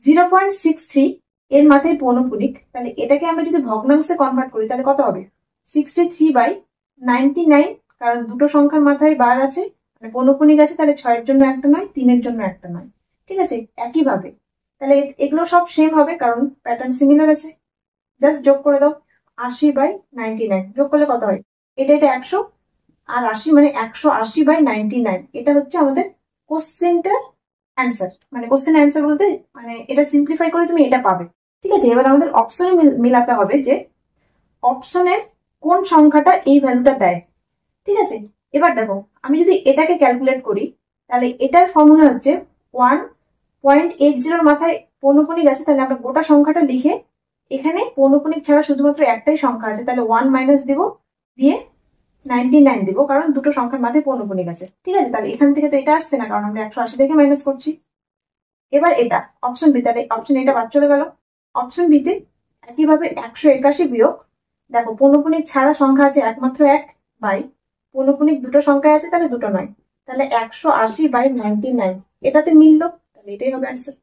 0.63 এর মাথায় পৌনঃপুনিক, তাহলে এটাকে আমরা যদি ভগ্নাংশে কনভার্ট করি তাহলে কত হবে? 63/99, কারণ দুটো সংখ্যার মাথায় বার আছে, মানে পৌনঃপুনিক আছে, তাহলে 6 এর জন্য একটা নয়, 3 এর জন্য একটা নয়। ঠিক আছে, একইভাবে তাহলে এগুলো সব সেম হবে কারণ প্যাটার্ন সিমিলার আছে। জাস্ট যোগ করে দাও 80/99, যোগ করলে কত হয়? এটা 100 আর 80, মানে 180/99। এটা হচ্ছে আমাদের কোশ্চেনটার অ্যান্সার। মানে কোশ্চেন অ্যান্সার বলতে মানে এটা সিম্পলিফাই করে তুমি এটা পাবে। ঠিক আছে, এবার আমাদের অপশনে মিলাতে হবে যে অপশনের কোন সংখ্যাটা এই ভ্যালুটা দেয়। ঠিক আছে, এবার দেখো আমি যদি এটাকে ক্যালকুলেট করি তাহলে এটার ফর্মুলা হচ্ছে 1.80 মাথায় পৌনঃপুনিক আছে, তাহলে আমরা গোটা সংখ্যাটা লিখে এখানে পৌনঃপুনিক ছাড়া শুধুমাত্র একটাই সংখ্যা আছে, তাহলে 1 মাইনাস দিব, দিয়ে 99 দিব, কারণ দুটো সংখ্যার মাথায় পৌনঃপুনিক আছে। ঠিক আছে, তাহলে এখান থেকে তো এটা আসছে না, কারণ আমরা 180 থেকে মাইনাস করছি। এবার এটা অপশন বি, তাহলে অপশন এটা বাদ চলে গেল। অপশন বিতে একইভাবে 181 বিয়োগ, দেখো পৌনঃপুনিক ছাড়া সংখ্যা আছে একমাত্র 1, বাই পৌনঃপুনিক দুটো সংখ্যা আছে তাহলে দুটো নয়, তাহলে 180/99, এটাতে মিললো, তাহলে এটাই হবে অ্যান্সার।